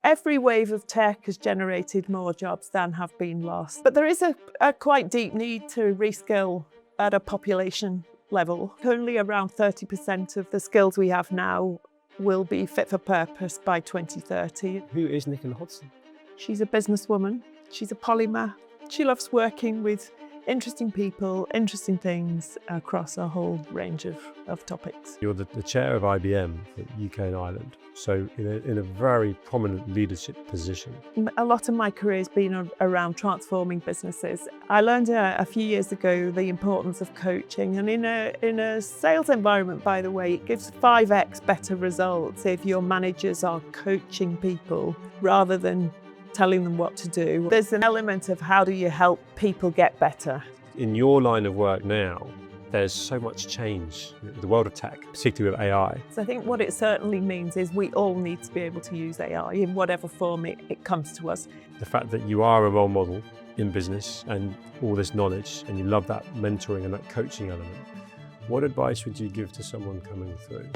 Every wave of tech has generated more jobs than have been lost. But there is a quite deep need to reskill at a population level. Only around 30% of the skills we have now will be fit for purpose by 2030. Who is Nicola Hodson? She's a businesswoman. She's a polymath. She loves working with interesting people, interesting things across a whole range of topics. You're the chair of IBM for UK and Ireland, so in a very prominent leadership position. A lot of my career has been around transforming businesses. I learned a few years ago the importance of coaching, and in a sales environment, by the way, it gives 5x better results if your managers are coaching people rather than telling them what to do. There's an element of how do you help people get better. In your line of work now, there's so much change in the world of tech, particularly with AI. So I think what it certainly means is we all need to be able to use AI in whatever form it comes to us. The fact that you are a role model in business and all this knowledge, and you love that mentoring and that coaching element, what advice would you give to someone coming through?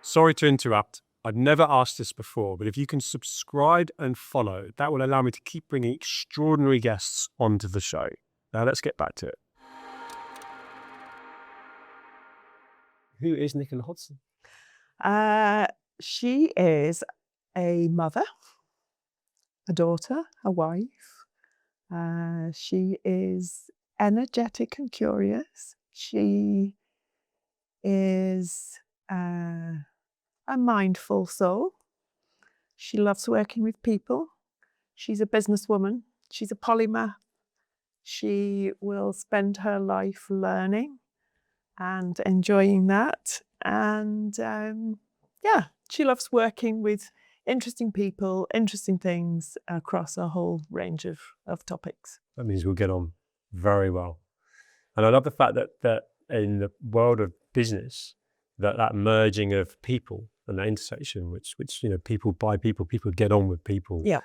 Sorry to interrupt. I've never asked this before, but if you can subscribe and follow, that will allow me to keep bringing extraordinary guests onto the show. Now let's get back to it. Who is Nicola Hodson? She is a mother, a daughter, a wife. She is energetic and curious. She is a mindful soul. She loves working with people. She's a businesswoman. She's a polymath. She will spend her life learning and enjoying that. And she loves working with interesting people, interesting things across a whole range of topics. That means we'll get on very well. And I love the fact that in the world of business, that merging of people and that intersection, which people buy people, people get on with people. Yeah.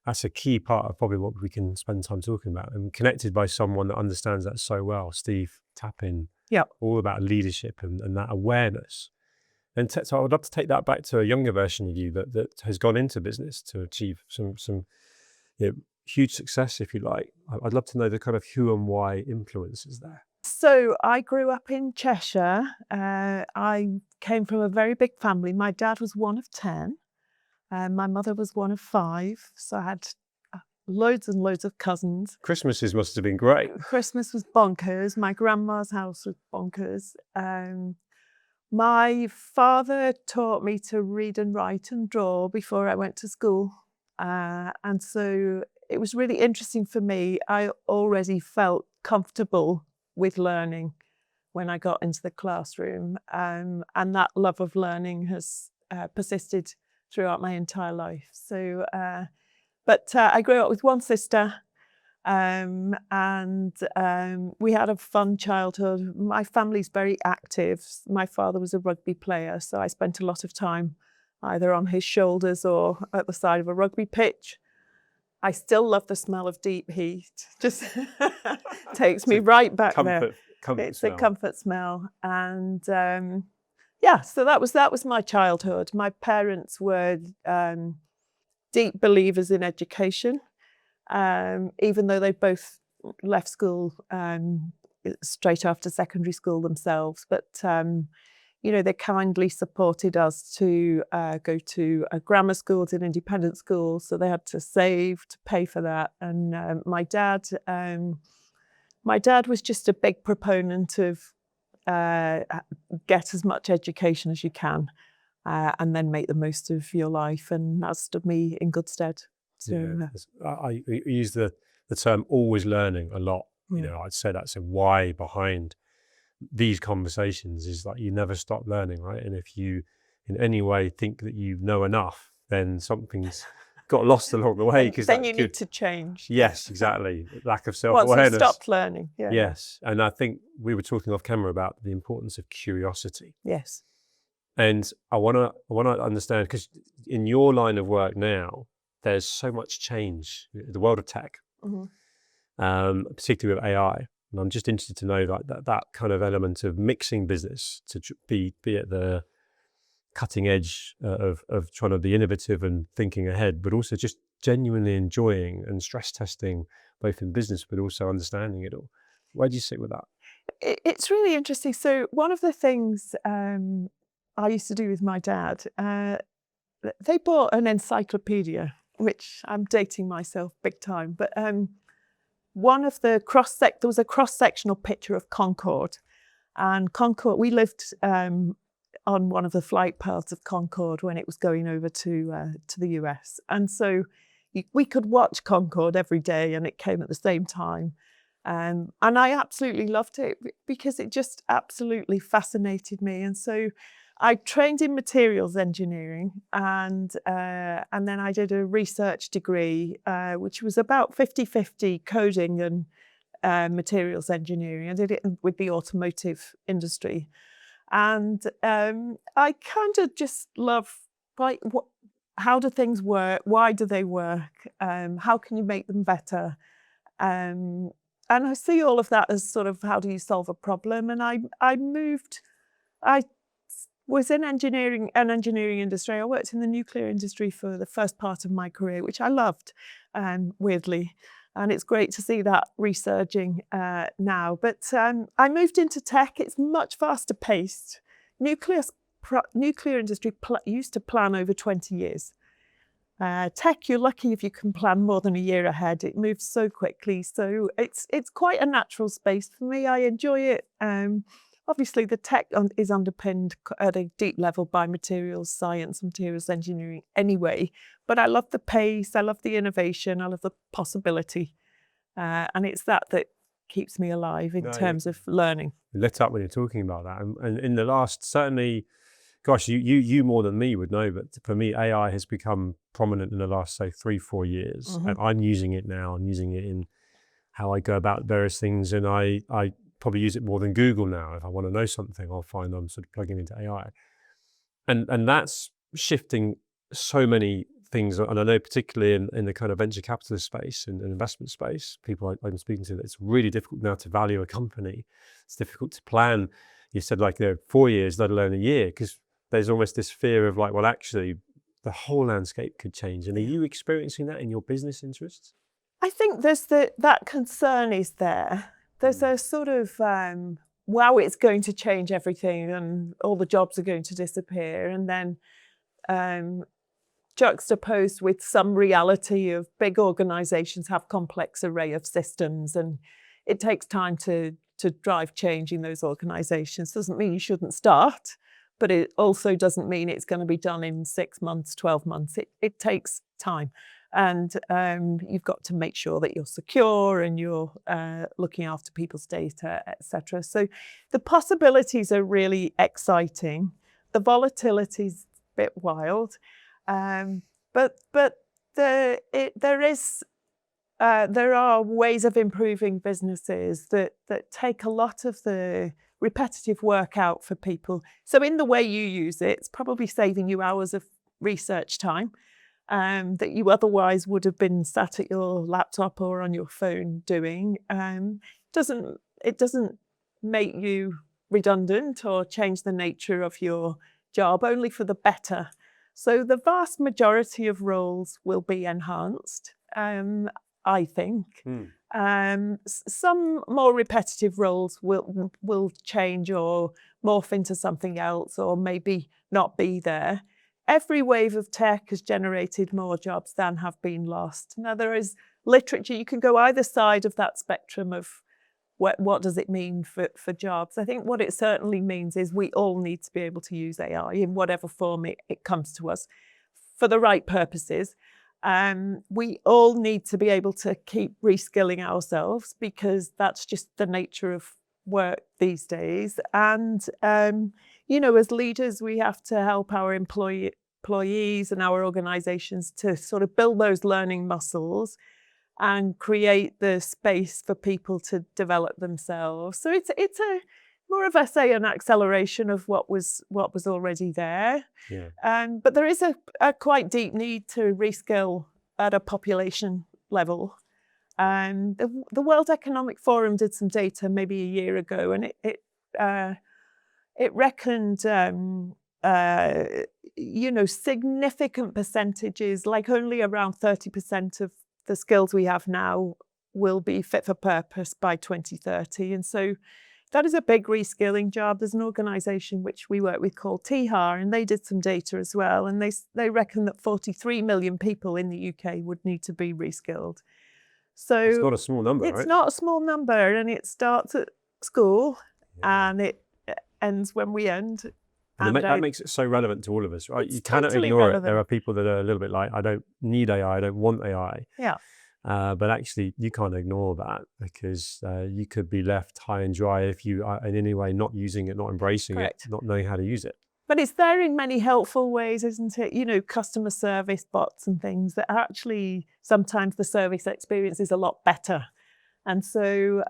That's a key part of probably what we can spend time talking about, and connected by someone that understands that so well, Steve Tappin. Yeah. All about leadership and that awareness. And so I would love to take that back to a younger version of you that has gone into business to achieve some huge success, if you like. I'd love to know the kind of who and why influences there. So I grew up in Cheshire. I came from a very big family. My dad was one of 10. My mother was one of 5. So I had loads and loads of cousins. Christmases must have been great. Christmas was bonkers. My grandma's house was bonkers. My father taught me to read and write and draw before I went to school. And so it was really interesting for me. I already felt comfortable with learning when I got into the classroom. And that love of learning has persisted throughout my entire life. So, but I grew up with one sister, and we had a fun childhood. My family's very active. My father was a rugby player, so I spent a lot of time either on his shoulders or at the side of a rugby pitch. I still love the smell of deep heat. Just takes me right back there. It's smell. A comfort smell. And so that was my childhood. My parents were deep believers in education, even though they both left school straight after secondary school themselves. But they kindly supported us to go to a grammar school, to an independent school, so they had to save to pay for that. And my dad was just a big proponent of get as much education as you can, and then make the most of your life, and that stood me in good stead. So, I use the term always learning a lot. I'd say that's a why behind these conversations, is like you never stop learning, right? And if you in any way think that you know enough, then something's got lost along the way. Because then you need to change. Yes, exactly. Lack of self-awareness. Once you stopped learning. Yeah. Yes. And I think we were talking off camera about the importance of curiosity. Yes. And I want to understand, because in your line of work now, there's so much change, the world of tech. Mm-hmm. particularly with AI. And I'm just interested to know that kind of element of mixing business to be at the cutting edge of trying to be innovative and thinking ahead, but also just genuinely enjoying and stress testing both in business, but also understanding it all. Where do you sit with that? It's really interesting. So one of the things I used to do with my dad, they bought an encyclopedia, which I'm dating myself big time, but one of the there was a cross-sectional picture of Concorde, and Concorde, we lived on one of the flight paths of Concorde when it was going over to the US, and so we could watch Concorde every day, and it came at the same time. And I absolutely loved it because it just absolutely fascinated me. And so I trained in materials engineering, and then I did a research degree, which was about 50-50 coding and materials engineering. I did it with the automotive industry. And I kind of just love, how do things work? Why do they work? How can you make them better? And I see all of that as sort of, how do you solve a problem? And I was in an engineering industry. I worked in the nuclear industry for the first part of my career, which I loved, weirdly. And it's great to see that resurging now. But I moved into tech. It's much faster paced. Nuclear industry used to plan over 20 years. Tech, you're lucky if you can plan more than a year ahead. It moves so quickly. So it's quite a natural space for me. I enjoy it. Obviously, the tech is underpinned at a deep level by materials science, materials engineering anyway. But I love the pace. I love the innovation. I love the possibility. And it's that keeps me alive in terms of learning. Lit up when you're talking about that. And in the last, certainly, gosh, you more than me would know, but for me, AI has become prominent in the last, say, 3-4 years. Mm-hmm. And I'm using it now. I'm using it in how I go about various things. And I probably use it more than Google now. If I want to know something, I'll find I'm sort of plugging into AI. And that's shifting so many things. And I know particularly in the kind of venture capitalist space and investment space, people I'm speaking to, that it's really difficult now to value a company. It's difficult to plan. You said 4 years, let alone a year, because there's almost this fear of well, actually, the whole landscape could change. And are you experiencing that in your business interests? I think there's that concern is there. There's a sort of, wow, it's going to change everything and all the jobs are going to disappear. And then juxtaposed with some reality of big organizations have complex array of systems, and it takes time to drive change in those organizations. Doesn't mean you shouldn't start, but it also doesn't mean it's going to be done in 6 months, 12 months. It takes time. And you've got to make sure that you're secure and you're looking after people's data, etc. So the possibilities are really exciting. The volatility's a bit wild, but there are ways of improving businesses that take a lot of the repetitive work out for people. So in the way you use it, it's probably saving you hours of research time that you otherwise would have been sat at your laptop or on your phone doing. It doesn't make you redundant or change the nature of your job, only for the better. So the vast majority of roles will be enhanced, I think. Some more repetitive roles will change or morph into something else, or maybe not be there. Every wave of tech has generated more jobs than have been lost. Now, there is literature. You can go either side of that spectrum of what does it mean for jobs. I think what it certainly means is we all need to be able to use AI in whatever form it comes to us for the right purposes. We all need to be able to keep reskilling ourselves, because that's just the nature of work these days. And, as leaders, we have to help our employees and our organizations to sort of build those learning muscles and create the space for people to develop themselves. So it's a more of an acceleration of what was already there. Yeah. But there is a quite deep need to reskill at a population level. The World Economic Forum did some data maybe a year ago, and it reckoned significant percentages, like only around 30% of the skills we have now will be fit for purpose by 2030. And so that is a big reskilling job. There's an organisation which we work with called TIHAR, and they did some data as well. And they reckon that 43 million people in the UK would need to be reskilled. So it's not a small number, right? It's not a small number, and it starts at school and it ends when we end. And that makes it so relevant to all of us, right? You cannot totally ignore relevant. it. There are people that are a little bit like, I don't need AI, I don't want AI. Yeah. But actually, you can't ignore that, because you could be left high and dry if you are in any way not using it, not embracing Correct. it, not knowing how to use it. But it's there in many helpful ways, isn't it? Customer service bots and things that actually sometimes the service experience is a lot better. And so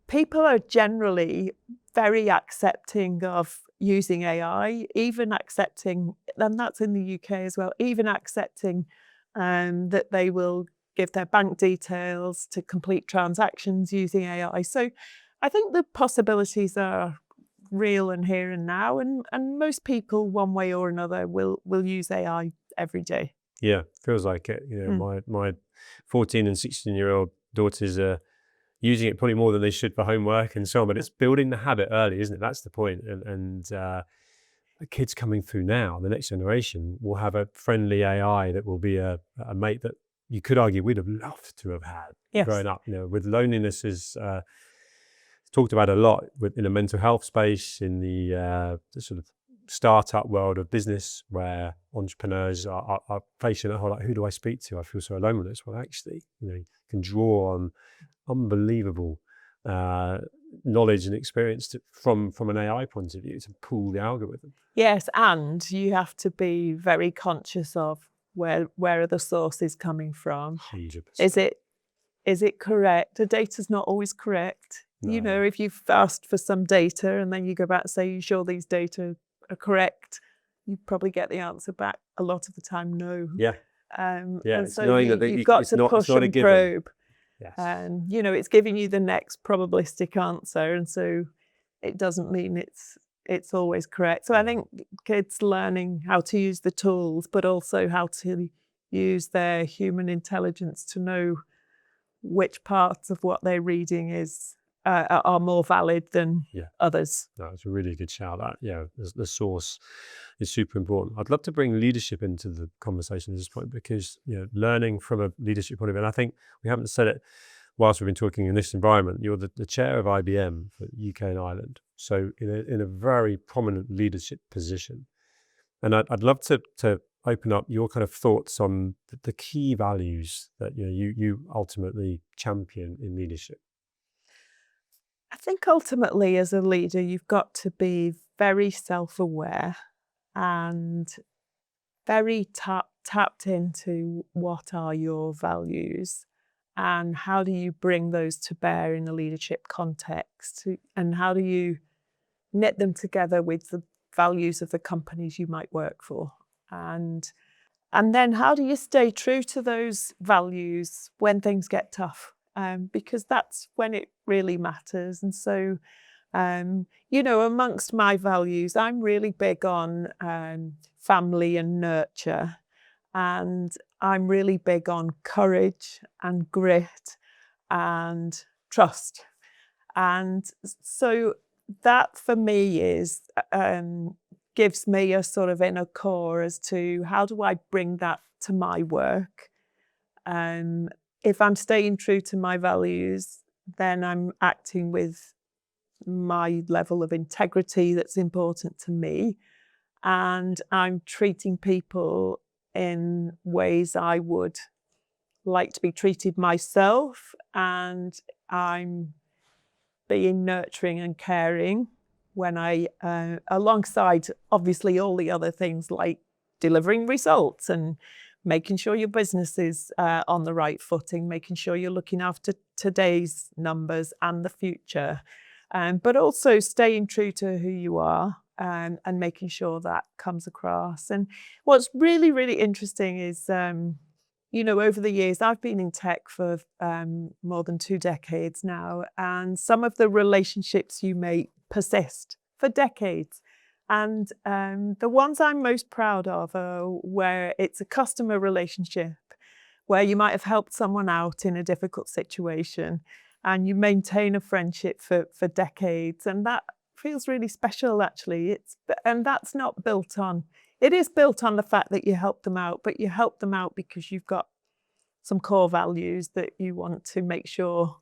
people are generally very accepting of using AI, even accepting, and that's in the UK as well, even accepting that they will give their bank details to complete transactions using AI. So I think the possibilities are real and here and now, and most people one way or another will use AI every day. Yeah, feels like it. My 14 and 16-year-old daughters are using it probably more than they should for homework and so on, but it's building the habit early, isn't it? That's the point. And the kids coming through now, the next generation, will have a friendly AI that will be a mate that you could argue we'd have loved to have had growing up. With loneliness is talked about a lot in the mental health space, in the sort of startup world of business, where entrepreneurs are facing a whole like, who do I speak to? I feel so alone with this. Well, actually, you can draw on unbelievable knowledge and experience from an AI point of view to pull the algorithm. Yes, and you have to be very conscious of where are the sources coming from. 100%. Is it correct? The data's not always correct. No. If you've asked for some data and then you go back and say, "You sure these data are correct?" you probably get the answer back a lot of the time, no. Yeah. And it's so knowing that you've got to push and probe. Yes. And it's giving you the next probabilistic answer, and so it doesn't mean it's always correct. So I think kids learning how to use the tools, but also how to use their human intelligence to know which parts of what they're reading are more valid than others. No, it's a really good shout. The source is super important. I'd love to bring leadership into the conversation at this point, because learning from a leadership point of view, and I think we haven't said it whilst we've been talking in this environment, you're the chair of IBM for UK and Ireland, so in a very prominent leadership position. And I'd love to open up your kind of thoughts on the key values that you ultimately champion in leadership. I think ultimately as a leader, you've got to be very self-aware and very tapped into what are your values and how do you bring those to bear in a leadership context, and how do you knit them together with the values of the companies you might work for, and then how do you stay true to those values when things get tough, because that's when it really matters. And so amongst my values, I'm really big on family and nurture, and I'm really big on courage and grit and trust. And so that for me is gives me a sort of inner core as to how do I bring that to my work. If I'm staying true to my values, then I'm acting with my level of integrity that's important to me, and I'm treating people in ways I would like to be treated myself, and I'm being nurturing and caring when I, alongside obviously all the other things like delivering results and making sure your business is on the right footing, making sure you're looking after today's numbers and the future, but also staying true to who you are, and making sure that comes across. And what's really, really interesting is, over the years, I've been in tech for more than 2 decades now, and some of the relationships you make persist for decades. And the ones I'm most proud of are where it's a customer relationship, where you might have helped someone out in a difficult situation and you maintain a friendship for decades. And that feels really special, actually. And that's not built on, it is built on the fact that you help them out, but you help them out because you've got some core values that you want to make sure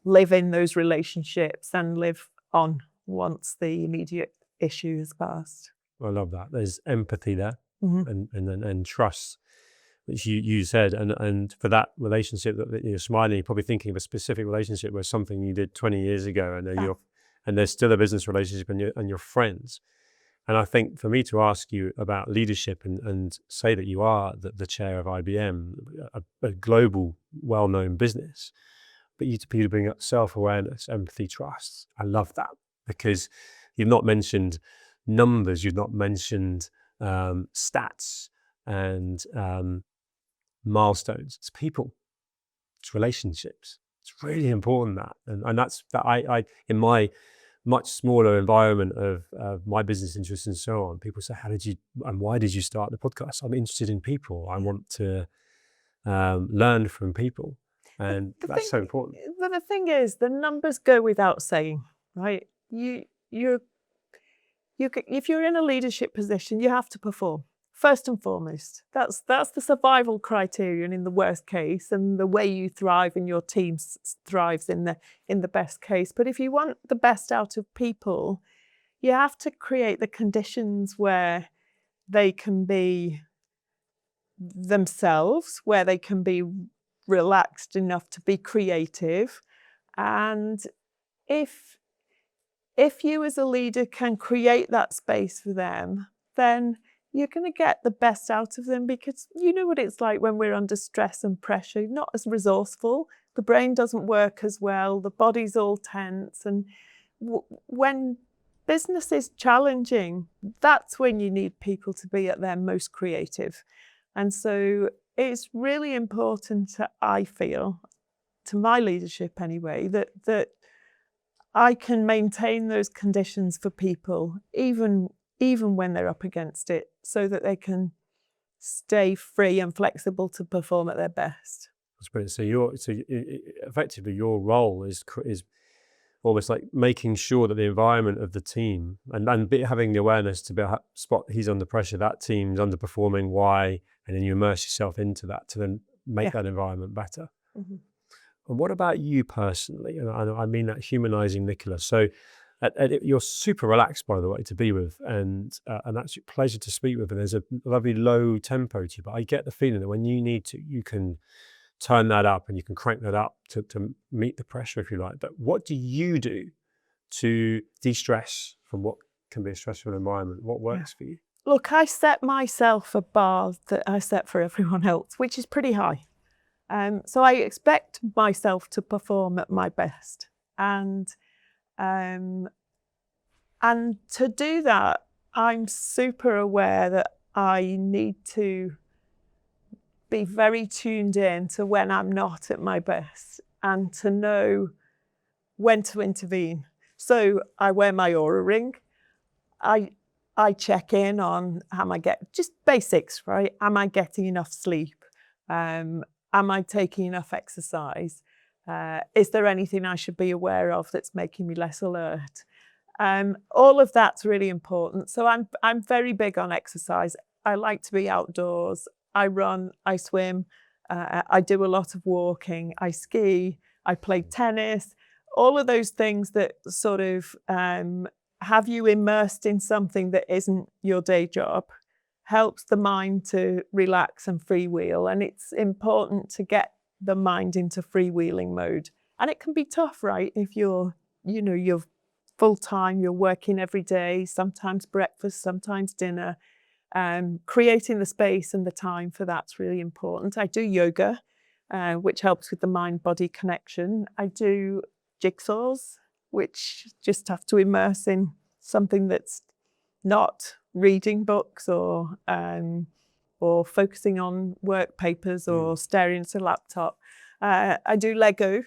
live in those relationships and live on once the immediate issue has passed. I love that. There's empathy there, and trust, which you said, and for that relationship that you're smiling, you're probably thinking of a specific relationship where something you did 20 years ago, and there's still a business relationship, and you're friends. And I think for me to ask you about leadership and say that you are the chair of IBM, a global, well-known business, but you to bring up self-awareness, empathy, trust. I love that, because you've not mentioned numbers, you've not mentioned stats and milestones. It's people, it's relationships. It's really important that, and that's that. I in my much smaller environment of my business interests and so on, people say, "How did you and why did you start the podcast?" I'm interested in people. I want to learn from people, and that's so important. But the thing is, the numbers go without saying, right? If you're in a leadership position, you have to perform first and foremost. That's the survival criterion in the worst case, and the way you thrive and your team thrives in the best case. But if you want the best out of people, you have to create the conditions where they can be themselves, where they can be relaxed enough to be creative. And if you as a leader can create that space for them, then you're going to get the best out of them, because you know what it's like when we're under stress and pressure, not as resourceful, the brain doesn't work as well, the body's all tense. And when business is challenging, that's when you need people to be at their most creative. And so it's really important, I feel, to my leadership anyway, that I can maintain those conditions for people, even when they're up against it, so that they can stay free and flexible to perform at their best. That's brilliant. So effectively your role is almost like making sure that the environment of the team and having the awareness to be able to spot he's under pressure, that team's underperforming, why, and then you immerse yourself into that to then make that environment better. Mm-hmm. And what about you personally? And I mean that humanizing Nicola. So you're super relaxed, by the way, to be with, and an absolute pleasure to speak with. And there's a lovely low tempo to you, but I get the feeling that when you need to, you can turn that up and you can crank that up to meet the pressure, if you like. But what do you do to de-stress from what can be a stressful environment? What works for you? Look, I set myself a bar that I set for everyone else, which is pretty high. So I expect myself to perform at my best, and to do that, I'm super aware that I need to be very tuned in to when I'm not at my best and to know when to intervene. So I wear my Aura ring. I check in on just basics, right? Am I getting enough sleep? Am I taking enough exercise? Is there anything I should be aware of that's making me less alert? All of that's really important. So I'm very big on exercise. I like to be outdoors. I run, I swim, I do a lot of walking, I ski, I play tennis, all of those things that sort of have you immersed in something that isn't your day job, helps the mind to relax and freewheel. And it's important to get the mind into freewheeling mode. And it can be tough, right? If you're full-time, you're working every day, sometimes breakfast, sometimes dinner. Creating the space and the time for that's really important. I do yoga, which helps with the mind-body connection. I do jigsaws, which just have to immerse in something that's not reading books or or focusing on work papers or staring at a laptop. I do Lego.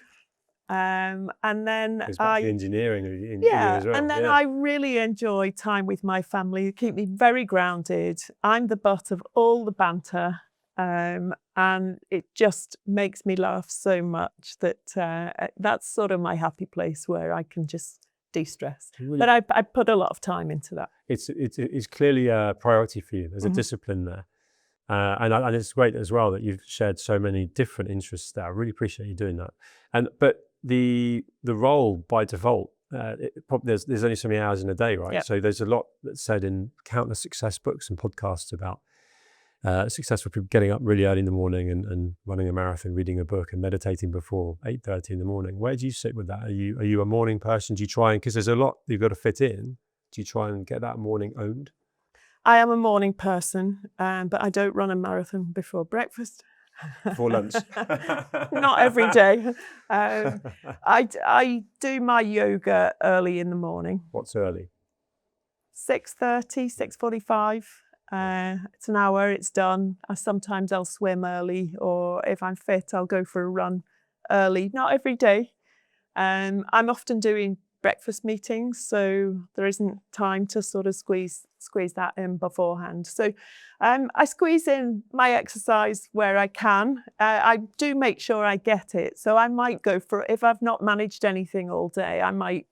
And then It's back to the engineering in you yeah, as well. and then I really enjoy time with my family. They keep me very grounded. I'm the butt of all the banter, and it just makes me laugh so much that that's sort of my happy place where I can just de-stress. Really, but I put a lot of time into that. It's clearly a priority for you. There's a discipline there. And it's great as well that you've shared so many different interests there. I really appreciate you doing that. But the role by default, there's only so many hours in a day, right? Yep. So there's a lot that's said in countless success books and podcasts about successful people getting up really early in the morning and running a marathon, reading a book and meditating before 8:30 in the morning. Where do you sit with that? Are you a morning person? Do you try and, because there's a lot you've got to fit in, do you try and get that morning owned? I am a morning person, but I don't run a marathon before breakfast. Before lunch? Not every day. I do my yoga early in the morning. What's early? 6:30, 6:45. It's an hour, it's done. Sometimes I'll swim early, or if I'm fit, I'll go for a run early. Not every day. I'm often doing breakfast meetings, so there isn't time to sort of squeeze that in beforehand. So I squeeze in my exercise where I can. I do make sure I get it. So I might go for, if I've not managed anything all day, I might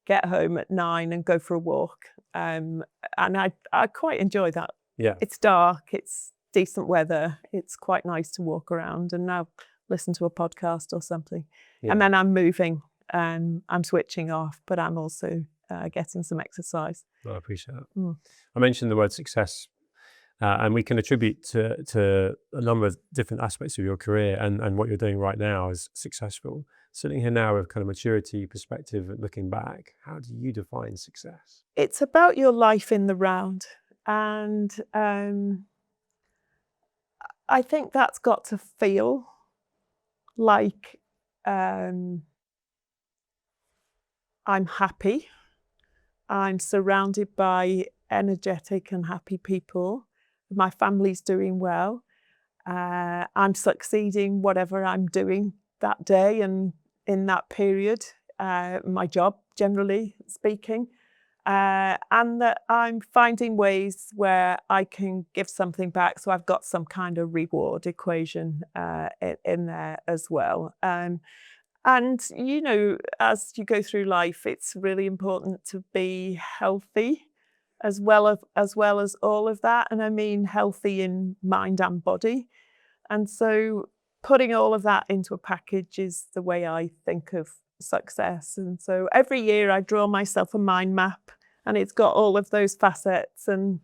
get home at 9 and go for a walk. And I quite enjoy that. Yeah. It's dark, it's decent weather, it's quite nice to walk around and now listen to a podcast or something. Yeah. And then I'm moving. I'm switching off, but I'm also getting some exercise. I appreciate that. I mentioned the word success, and we can attribute to a number of different aspects of your career, and what you're doing right now is successful. Sitting here now with kind of maturity, perspective, and looking back, how do you define success? It's about your life in the round, and I think that's got to feel like I'm happy. I'm surrounded by energetic and happy people. My family's doing well. I'm succeeding whatever I'm doing that day and in that period, my job, generally speaking. And that I'm finding ways where I can give something back. So I've got some kind of reward equation in there as well. And, you know, as you go through life, it's really important to be healthy as well as all of that. And I mean healthy in mind and body. And so putting all of that into a package is the way I think of success. And so every year I draw myself a mind map and it's got all of those facets, and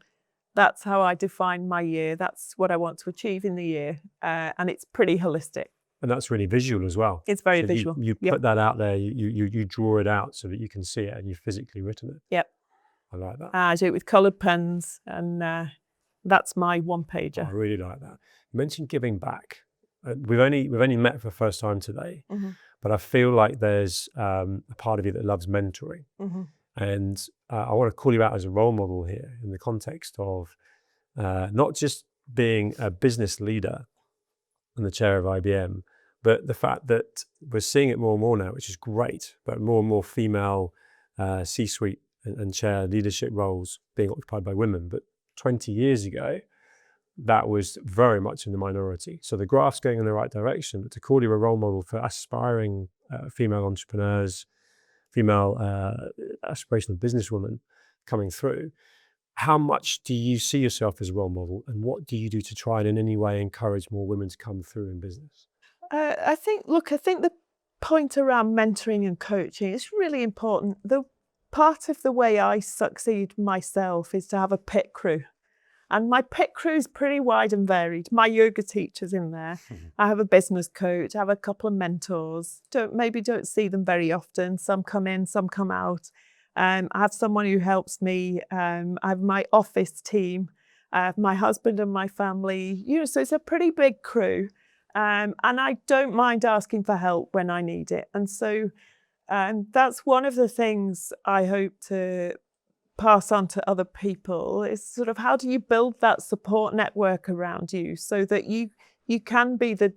that's how I define my year. That's what I want to achieve in the year. And it's pretty holistic. And that's really visual as well. It's very so visual. You put that out there, you draw it out so that you can see it and you've physically written it. Yep. I like that. I do it with coloured pens, and that's my one-pager. I really like that. You mentioned giving back. We've only met for the first time today, but I feel like there's a part of you that loves mentoring. And I want to call you out as a role model here in the context of not just being a business leader and the chair of IBM, but the fact that we're seeing it more and more now, which is great, but more and more female C-suite and chair leadership roles being occupied by women. But 20 years ago, that was very much in the minority. So the graph's going in the right direction, but to call you a role model for aspiring female entrepreneurs, female aspirational businesswomen coming through, how much do you see yourself as a role model, and what do you do to try and in any way encourage more women to come through in business? I think the point around mentoring and coaching is really important. The part of the way I succeed myself is to have a pit crew. And my pit crew is pretty wide and varied. My yoga teacher's in there. I have a business coach. I have a couple of mentors. Maybe don't see them very often. Some come in, some come out. I have someone who helps me. I have my office team. I have my husband and my family. You know, so it's a pretty big crew. And I don't mind asking for help when I need it. And so that's one of the things I hope to pass on to other people is sort of how do you build that support network around you so that you can be the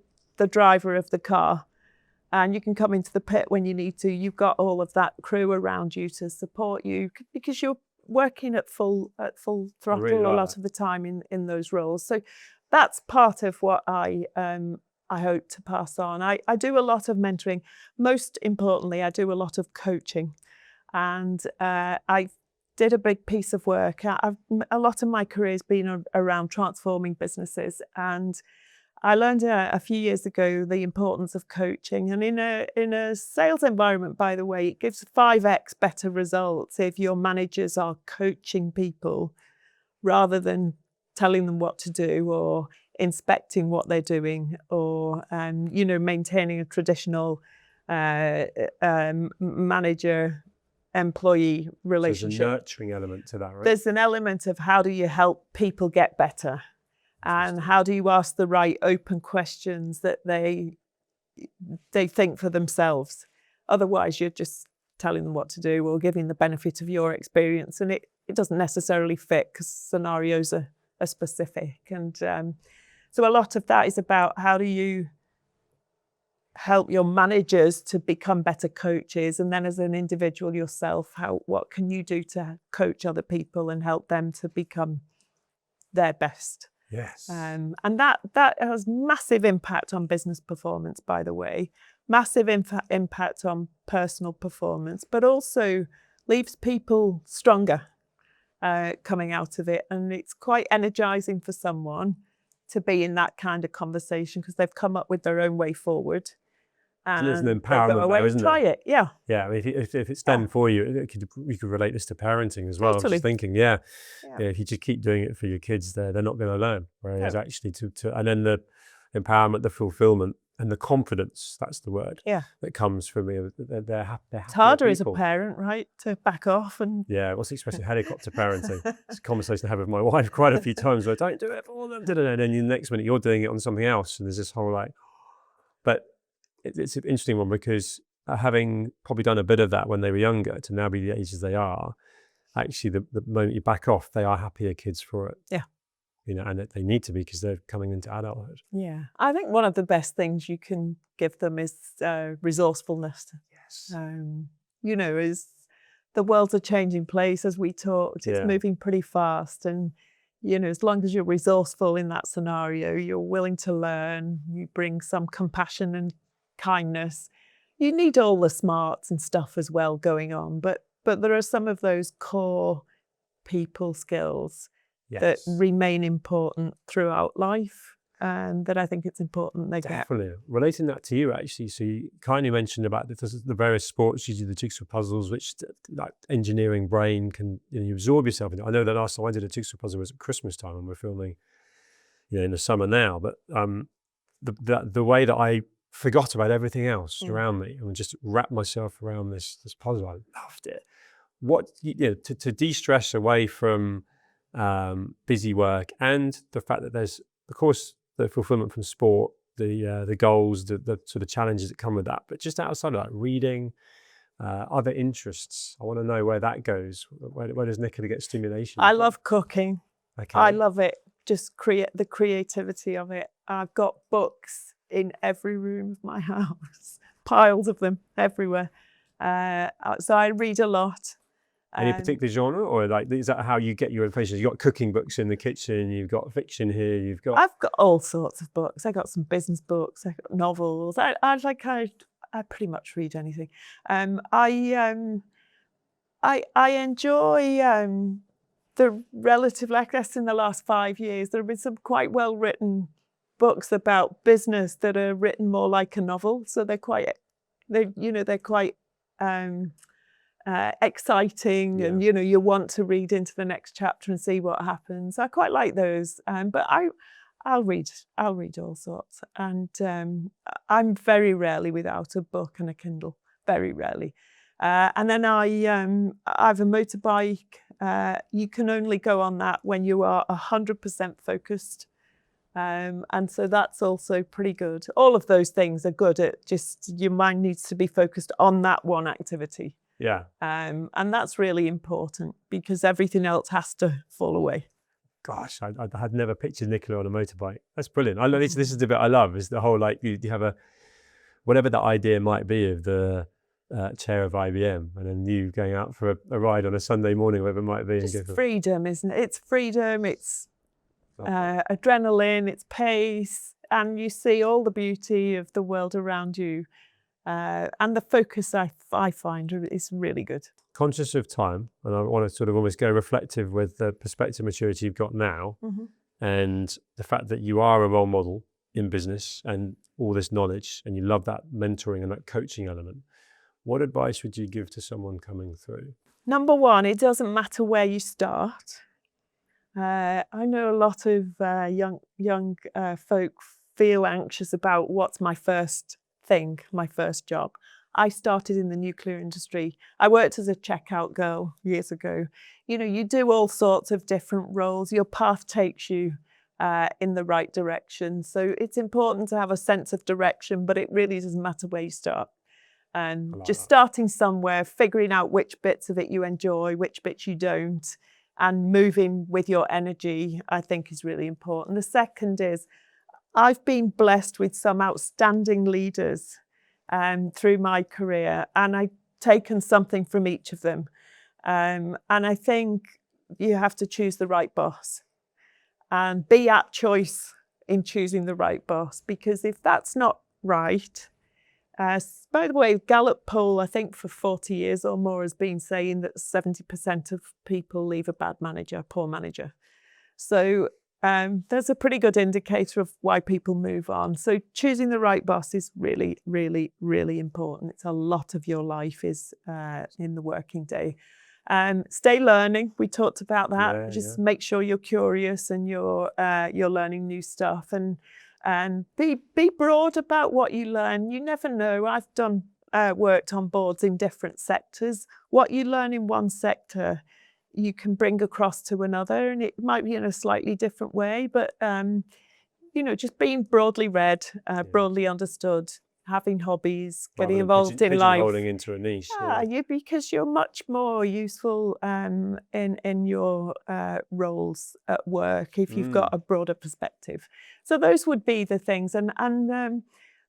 driver of the car and you can come into the pit when you need to. You've got all of that crew around you to support you because you're working at full throttle really a like lot that. of the time in those roles. So that's part of what I hope to pass on. I do a lot of mentoring. Most importantly, I do a lot of coaching. And I did a big piece of work. A lot of my career has been around transforming businesses. And I learned a few years ago the importance of coaching. And in a sales environment, by the way, it gives 5x better results if your managers are coaching people rather than telling them what to do or inspecting what they're doing or, maintaining a traditional manager-employee relationship. There's a nurturing element to that, right? There's an element of how do you help people get better and how do you ask the right open questions that they think for themselves. Otherwise, you're just telling them what to do or giving the benefit of your experience, and it doesn't necessarily fit because scenarios are specific. And so a lot of that is about how do you help your managers to become better coaches, and then as an individual yourself, what can you do to coach other people and help them to become their best? Yes. And that has massive impact on business performance, by the way, massive impact on personal performance, but also leaves people stronger coming out of it. And it's quite energizing for someone to be in that kind of conversation because they've come up with their own way forward. And there's an They empowerment go away there, and isn't try there? it. Yeah. Yeah, I mean, if it's done for you, you could relate this to parenting as well. I was Totally. just thinking, yeah, if you just keep doing it for your kids, they're not going to learn. Whereas actually and then the empowerment, the fulfillment, and the confidence, that's the word, that comes from me. They're happy. It's harder as a parent, right, to back off and... Yeah, what's the expression? Helicopter parenting. It's a conversation I have with my wife quite a few times where don't do it for them. And then the next minute you're doing it on something else. And there's this whole but it's an interesting one because having probably done a bit of that when they were younger to now be the ages they are, actually the moment you back off, they are happier kids for it. Yeah. And they need to be because they're coming into adulthood. Yeah. I think one of the best things you can give them is resourcefulness. Yes. Is the world's a changing place, as we talked. It's moving pretty fast. And, as long as you're resourceful in that scenario, you're willing to learn, you bring some compassion and kindness. You need all the smarts and stuff as well going on. But there are some of those core people skills that remain important throughout life, and that I think it's important they get. Definitely. Relating that to you, actually, so you kindly mentioned about the various sports, you do the jigsaw puzzles, which like engineering brain can, you absorb yourself in it. I know that last time I did a jigsaw puzzle was at Christmas time and we're filming, in the summer now, but the way that I forgot about everything else around me and just wrapped myself around this puzzle, I loved it. To de-stress away from busy work and the fact that there's, of course, the fulfillment from sport, the goals, the sort of challenges that come with that, but just outside of that, reading, other interests. I want to know where that goes. Where does Nicola get stimulation? I love cooking. Okay. I love it. Just the creativity of it. I've got books in every room of my house, piles of them everywhere. So I read a lot. Any particular genre, or is that how you get your information? You've got cooking books in the kitchen, you've got fiction here, I've got all sorts of books. I got some business books, I got novels. I pretty much read anything. I enjoy the relative, I guess in the last 5 years, there have been some quite well written books about business that are written more like a novel. So they're quite exciting, and you want to read into the next chapter and see what happens. I quite like those, but I'll read all sorts, and I'm very rarely without a book and a Kindle, very rarely. And then I have a motorbike. You can only go on that when you are 100% focused. And so that's also pretty good. All of those things are good. It just, your mind needs to be focused on that one activity. Yeah. And that's really important because everything else has to fall away. Gosh, I had never pictured Nicola on a motorbike. That's brilliant. I love this. This is the bit I love. Is the whole like you have a whatever that idea might be of the chair of IBM, and then you going out for a ride on a Sunday morning, whatever it might be. Just and go freedom, isn't it? It's freedom. It's adrenaline. It's pace, and you see all the beauty of the world around you. And the focus I find is really good. Conscious of time, and I want to sort of almost go reflective with the perspective maturity you've got now, and the fact that you are a role model in business and all this knowledge, and you love that mentoring and that coaching element. What advice would you give to someone coming through? Number one, it doesn't matter where you start. I know a lot of young folk feel anxious about what's my first thing, my first job. I started in the nuclear industry. I worked as a checkout girl years ago. You know, you do all sorts of different roles. Your path takes you in the right direction. So it's important to have a sense of direction, but it really doesn't matter where you start. And just starting somewhere, figuring out which bits of it you enjoy, which bits you don't, and moving with your energy, I think is really important. The second is, I've been blessed with some outstanding leaders through my career, and I've taken something from each of them. And I think you have to choose the right boss and be at choice in choosing the right boss, because if that's not right, by the way, Gallup poll, I think for 40 years or more, has been saying that 70% of people leave a bad manager, poor manager. So there's a pretty good indicator of why people move on. So choosing the right boss is really, really, really important. It's a lot of your life is in the working day. Stay learning. We talked about that. Just make sure you're curious and you're learning new stuff, and be broad about what you learn. You never know. I've worked on boards in different sectors. What you learn in one sector, you can bring across to another, and it might be in a slightly different way, but you know, just being broadly read, broadly understood, having hobbies, getting involved in life. Pigeonholing into a niche. Because you're much more useful in your roles at work if you've got a broader perspective. So those would be the things. And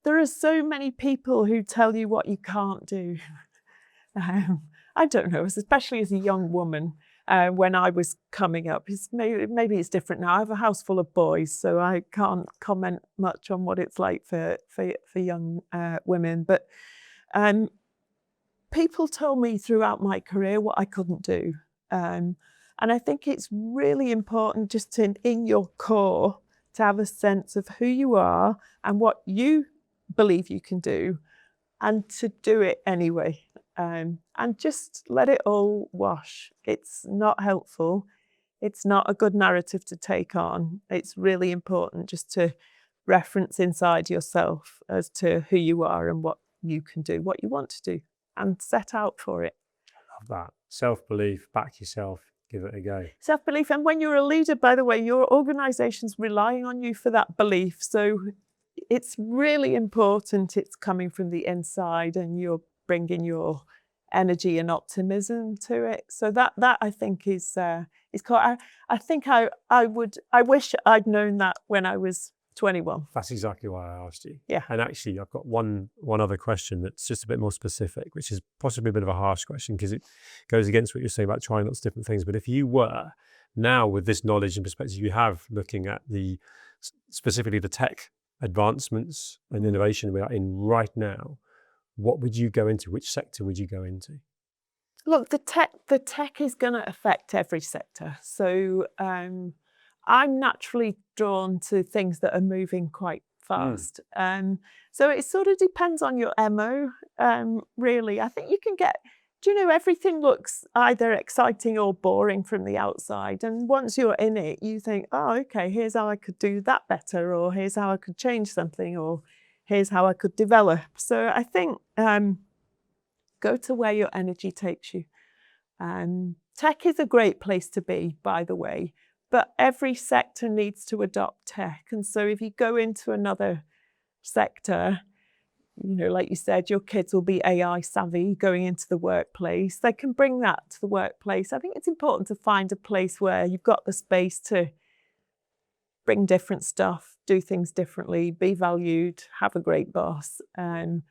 there are so many people who tell you what you can't do. I don't know, especially as a young woman. When I was coming up, maybe it's different now. I have a house full of boys, so I can't comment much on what it's like for young women. But people told me throughout my career what I couldn't do. And I think it's really important just in your core to have a sense of who you are and what you believe you can do, and to do it anyway. And just let it all wash. It's not helpful. It's not a good narrative to take on. It's really important just to reference inside yourself as to who you are and what you can do, what you want to do, and set out for it. Love that. Self-belief, back yourself, give it a go. Self-belief. And when you're a leader, by the way, your organisation's relying on you for that belief. So it's really important it's coming from the inside and you're bringing your energy and optimism to it. So that I think is quite. I think I wish I'd known that when I was 21. That's exactly why I asked you. Yeah. And actually, I've got one other question that's just a bit more specific, which is possibly a bit of a harsh question because it goes against what you're saying about trying lots of different things. But if you were now, with this knowledge and perspective you have, looking at specifically the tech advancements and innovation we are in right now, what would you go into? Which sector would you go into? Look, the tech is going to affect every sector. So I'm naturally drawn to things that are moving quite fast. So it sort of depends on your MO, really. I think you can get, everything looks either exciting or boring from the outside. And once you're in it, you think, oh, okay, here's how I could do that better, or here's how I could change something, or here's how I could develop. So I think go to where your energy takes you. Tech is a great place to be, by the way, but every sector needs to adopt tech. And so if you go into another sector, like you said, your kids will be AI savvy going into the workplace. They can bring that to the workplace. I think it's important to find a place where you've got the space to bring different stuff, do things differently, be valued, have a great boss. The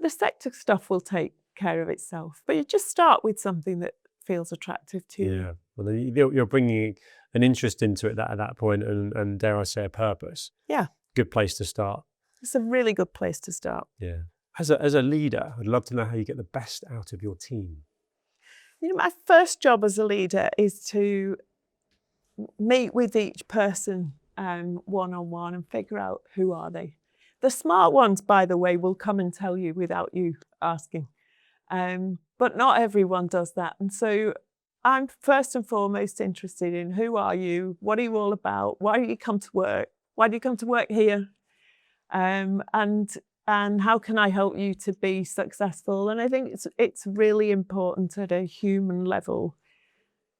sector stuff will take care of itself, but you just start with something that feels attractive to you. Yeah, well, you're bringing an interest into it at that point, and dare I say, a purpose. Yeah. Good place to start. It's a really good place to start. Yeah. As a leader, I'd love to know how you get the best out of your team. My first job as a leader is to meet with each person one-on-one and figure out who are they. The smart ones, by the way, will come and tell you without you asking. But not everyone does that. And so I'm first and foremost interested in who are you? What are you all about? Why do you come to work? Why do you come to work here? And how can I help you to be successful? And I think it's really important at a human level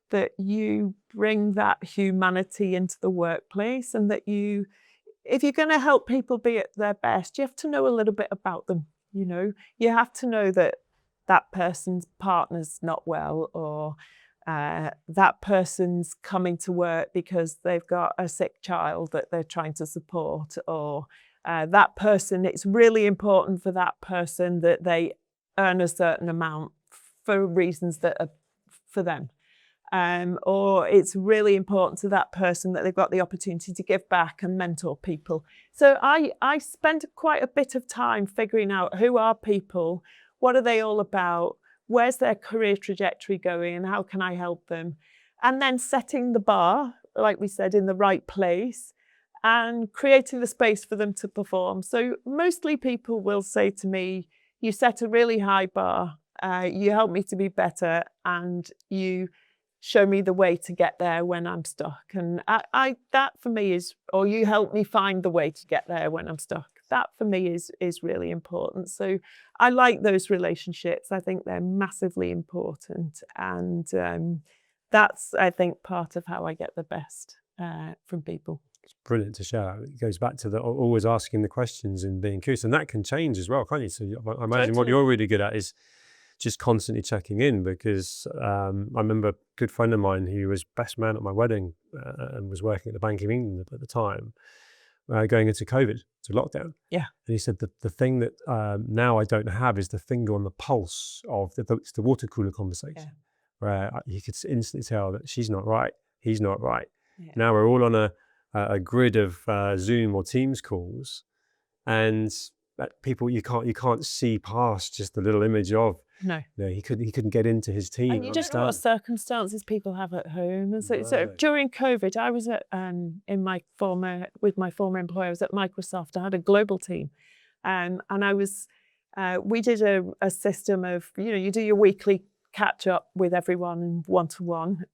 that you bring that humanity into the workplace, and that if you're going to help people be at their best, you have to know a little bit about them. You have to know that that person's partner's not well, or that person's coming to work because they've got a sick child that they're trying to support, or that person, it's really important for that person that they earn a certain amount for reasons that are for them. Or it's really important to that person that they've got the opportunity to give back and mentor people. So I spend quite a bit of time figuring out who are people, what are they all about, where's their career trajectory going, and how can I help them? And then setting the bar, like we said, in the right place, and creating the space for them to perform. So mostly people will say to me, you set a really high bar, you help me to be better, and you show me the way to get there when I'm stuck. And that for me is, or you help me find the way to get there when I'm stuck. That for me is really important. So I like those relationships. I think they're massively important. And that's, I think, part of how I get the best from people. It's brilliant to share. It goes back to the always asking the questions and being curious. And that can change as well, can't you? So I imagine what you're really good at is just constantly checking in, because I remember a good friend of mine who was best man at my wedding and was working at the Bank of England at the time, going into COVID, to lockdown. Yeah. And he said the thing that now I don't have is the finger on the pulse of it's the water cooler conversation, where you could instantly tell that she's not right, he's not right. Yeah. Now we're all on a grid of Zoom or Teams calls, and people you can't see past just the little image of. No. He couldn't get into his team. And you don't know what circumstances people have at home. And so during COVID, I was at with my former employer, I was at Microsoft. I had a global team, and I was we did a system of, you do your weekly catch up with everyone one-to-one,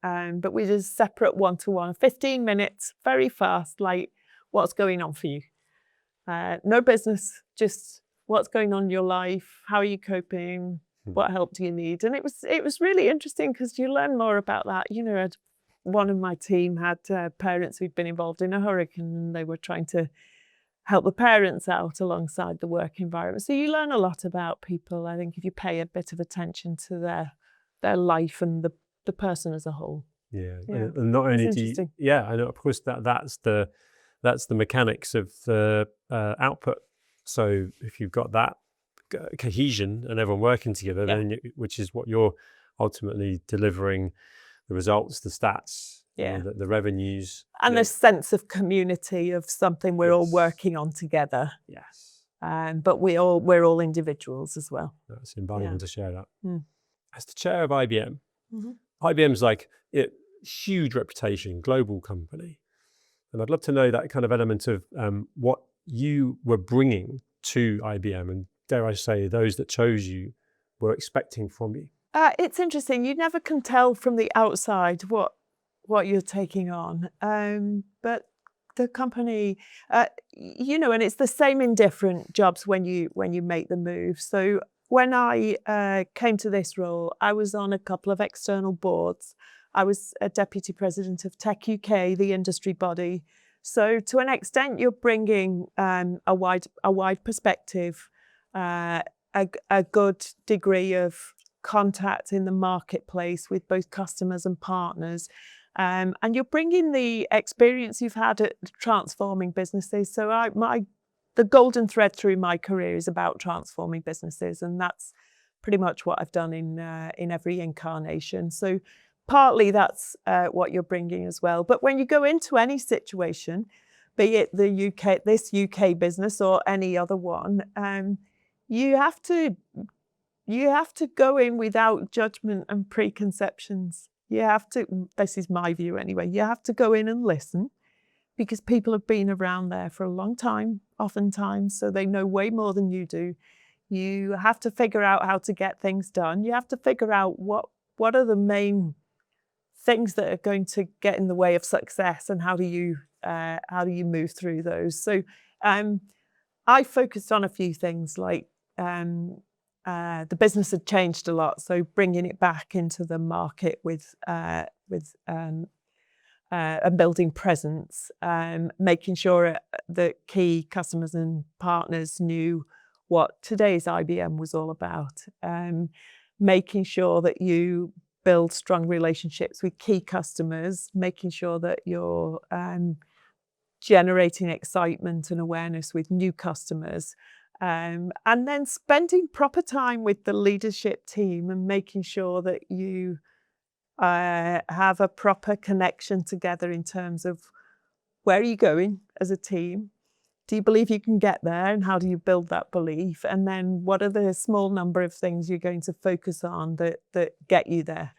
but we did a separate one-to-one, 15 minutes, very fast, like what's going on for you. No business, just what's going on in your life, how are you coping, what help do you need? And it was really interesting, because you learn more about that. One of my team had parents who'd been involved in a hurricane, and they were trying to help the parents out alongside the work environment. So you learn a lot about people, I think, if you pay a bit of attention to their life and the person as a whole. Yeah. And not only do you, I know, of course, that's the mechanics of the output. So if you've got that cohesion and everyone working together, then which is what you're ultimately delivering, the results, the stats, the revenues, and a sense of community, of something we're all working on together. Yes. But we're all individuals as well. That's invaluable to share that. As the chair of IBM, IBM's like huge reputation, global company, and I'd love to know that kind of element of what you were bringing to IBM, and dare I say, those that chose you were expecting from you. It's interesting. You never can tell from the outside what you're taking on, but the company, and it's the same in different jobs when you make the move. So when I came to this role, I was on a couple of external boards. I was a deputy president of Tech UK, the industry body. So to an extent, you're bringing a wide perspective. a good degree of contact in the marketplace with both customers and partners. And you're bringing the experience you've had at transforming businesses. So the golden thread through my career is about transforming businesses, and that's pretty much what I've done in every incarnation. So partly that's what you're bringing as well. But when you go into any situation, be it this UK business or any other one, you have to go in without judgment and preconceptions. You have to, this is my view anyway, you have to go in and listen, because people have been around there for a long time, oftentimes, so they know way more than you do. You have to figure out how to get things done. You have to figure out what are the main things that are going to get in the way of success, and how do you move through those. So I focused on a few things, like the business had changed a lot, so bringing it back into the market with a building presence, making sure that key customers and partners knew what today's IBM was all about, making sure that you build strong relationships with key customers, making sure that you're generating excitement and awareness with new customers, and then spending proper time with the leadership team and making sure that you have a proper connection together in terms of where are you going as a team? Do you believe you can get there, and how do you build that belief? And then what are the small number of things you're going to focus on that get you there?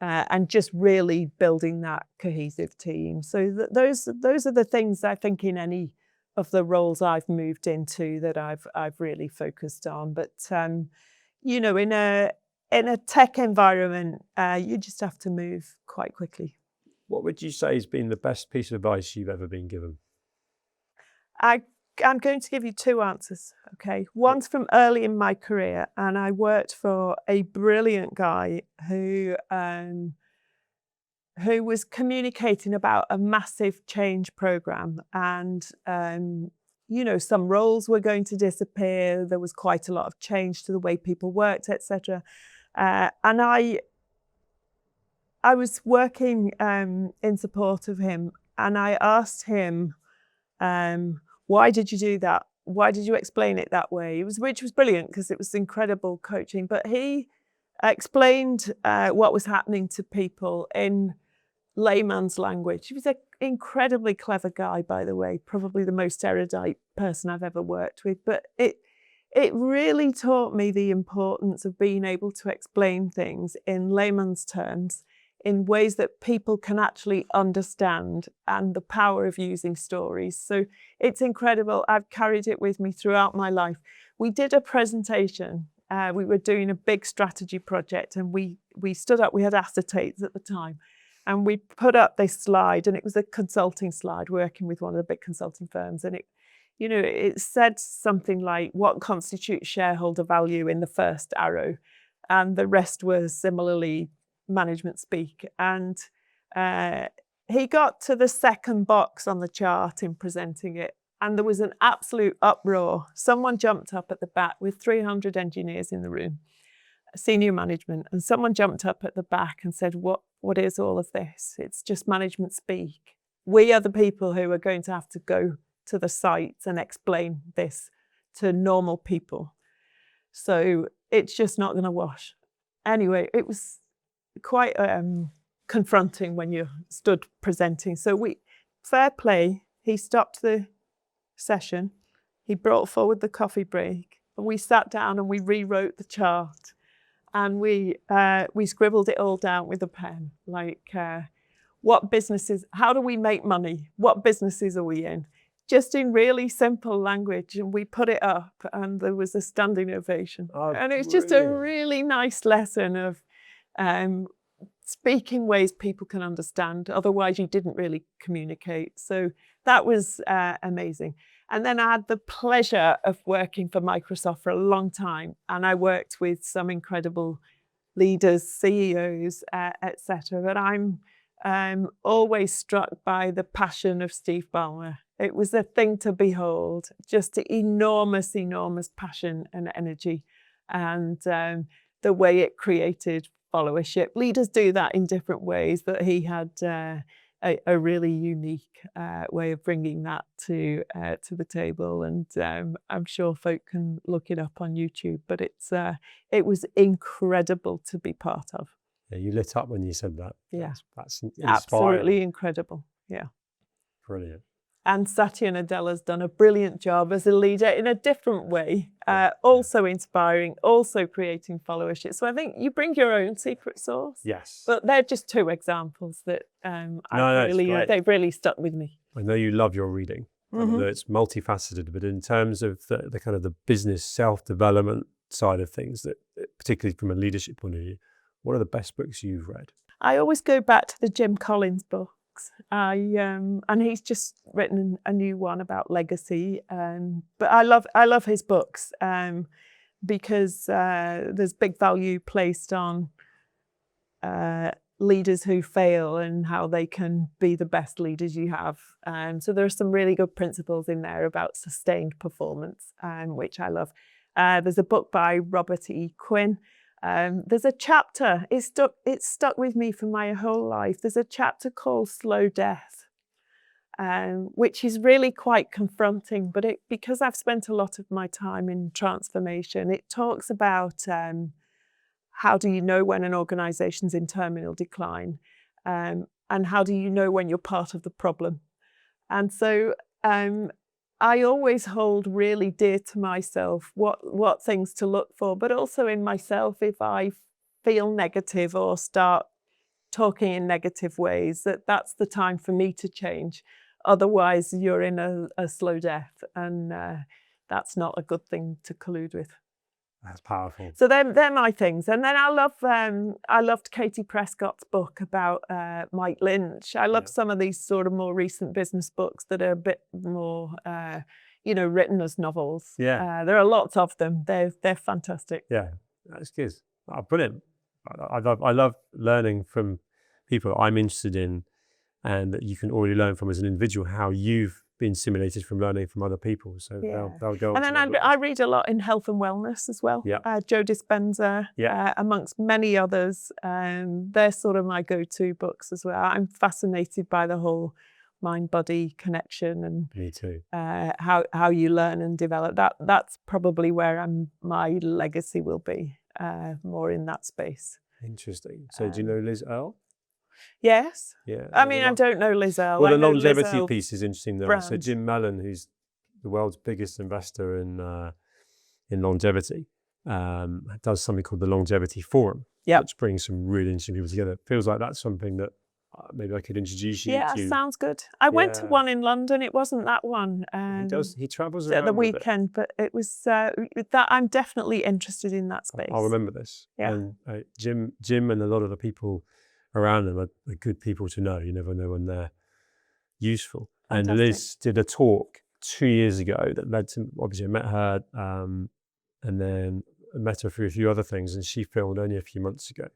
And just really building that cohesive team. So those are the things I think in any of the roles I've moved into that I've really focused on. But you know, in a tech environment, you just have to move quite quickly. What would you say has been the best piece of advice you've ever been given? I'm going to give you two answers, okay? One's from early in my career, and I worked for a brilliant guy who was communicating about a massive change program, and you know, some roles were going to disappear. There was quite a lot of change to the way people worked, etc. And I was working in support of him, and I asked him, why did you do that? Why did you explain it that way? Which was brilliant, because it was incredible coaching. But he explained what was happening to people in layman's language. He was an incredibly clever guy, by the way, probably the most erudite person I've ever worked with. But it really taught me the importance of being able to explain things in layman's terms, in ways that people can actually understand, and the power of using stories. So it's incredible. I've carried it with me throughout my life. We did a presentation. We were doing a big strategy project, and we stood up. We had acetates at the time, and we put up this slide, and it was a consulting slide working with one of the big consulting firms. And it said something like, what constitutes shareholder value in the first arrow? And the rest was similarly management speak. And he got to the second box on the chart in presenting it, and there was an absolute uproar. Someone jumped up at the back with 300 engineers in the room, senior management, and someone jumped up at the back and said, what is all of this? It's just management speak. We are the people who are going to have to go to the sites and explain this to normal people. So it's just not going to wash. Anyway, it was quite confronting when you stood presenting. So fair play, he stopped the session, he brought forward the coffee break, and we sat down and we rewrote the chart, and we scribbled it all down with a pen, like what businesses, how do we make money, what businesses are we in, just in really simple language. And we put it up, and there was a standing ovation. And it was just a really nice lesson of speak in ways people can understand, otherwise you didn't really communicate. So that was amazing. And then I had the pleasure of working for Microsoft for a long time, and I worked with some incredible leaders, CEOs, etc. But I'm always struck by the passion of Steve Ballmer. It was a thing to behold, just enormous, enormous passion and energy, and the way it created followership. Leaders do that in different ways, but he had a really unique way of bringing that to the table, and I'm sure folk can look it up on YouTube. But it was incredible to be part of. Yeah, you lit up when you said that. Yeah, that's inspiring. Absolutely incredible. Yeah. Brilliant. And Satya Nadella's done a brilliant job as a leader in a different way, also inspiring, also creating followership. So I think you bring your own secret sauce. Yes. But they're just two examples that they've really stuck with me. I know you love your reading. I know it's multifaceted, but in terms of the kind of the business self-development side of things, that particularly from a leadership point of view, what are the best books you've read? I always go back to the Jim Collins books. And he's just written a new one about legacy. But I love his books because there's big value placed on leaders who fail and how they can be the best leaders you have. So there are some really good principles in there about sustained performance, which I love. There's a book by Robert E. Quinn. There's a chapter, it stuck with me for my whole life. There's a chapter called Slow Death, which is really quite confronting, but because I've spent a lot of my time in transformation, it talks about how do you know when an organization's in terminal decline, and how do you know when you're part of the problem. And so I always hold really dear to myself what things to look for, but also in myself, if I feel negative or start talking in negative ways, that's the time for me to change. Otherwise, you're in a slow death, and that's not a good thing to collude with. That's powerful. So they're my things. And then I loved Katie Prescott's book about Mike Lynch. I love some of these sort of more recent business books that are a bit more, written as novels. Yeah. There are lots of them. They're fantastic. Yeah, that's good. Oh, brilliant. I love learning from people I'm interested in, and that you can already learn from as an individual how you've been stimulated from learning from other people. So they'll go. And then I read a lot in health and wellness as well. Yeah. Joe Dispenza, amongst many others. They're sort of my go-to books as well. I'm fascinated by the whole mind-body connection, and me too. How you learn and develop. That's probably where my legacy will be, more in that space. Interesting. So do you know Liz Earle? Yes. Yeah. I mean, I don't know Liz Earle. Well, the longevity piece is interesting though. Brand. So Jim Mellon, who's the world's biggest investor in longevity, does something called the Longevity Forum, which brings some really interesting people together. It feels like that's something that maybe I could introduce you to. Yeah, sounds good. I went to one in London. It wasn't that one. He travels around at the weekend, but it was that I'm definitely interested in that space. I'll remember this. Yeah. And Jim and a lot of the people around them are good people to know. You never know when they're useful. Fantastic. And Liz did a talk 2 years ago that led to, obviously I met her, and then I met her for a few other things, and she filmed only a few months ago.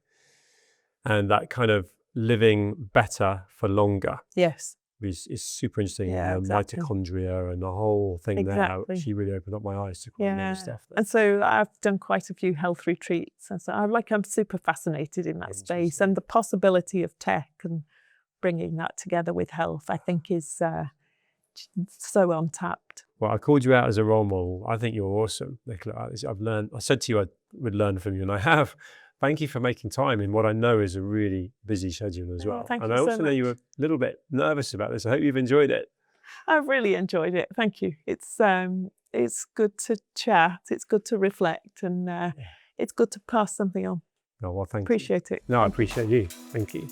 And that kind of living better for longer. Yes. Is super interesting. Yeah, exactly. Mitochondria and the whole thing there. She really opened up my eyes to quite a lot of stuff. And so I've done quite a few health retreats. And so I'm super fascinated in that space. And the possibility of tech and bringing that together with health, I think is so untapped. Well, I called you out as a role model. I think you're awesome, Nicola. I said to you I would learn from you, and I have. Thank you for making time in what I know is a really busy schedule as well. Thank and you I also so know much. you were a little bit nervous about this. I hope you've enjoyed it. I've really enjoyed it. Thank you. It's good to chat. It's good to reflect, and it's good to pass something on. Oh, well, thank you. Appreciate it. No, I appreciate you. Thank you.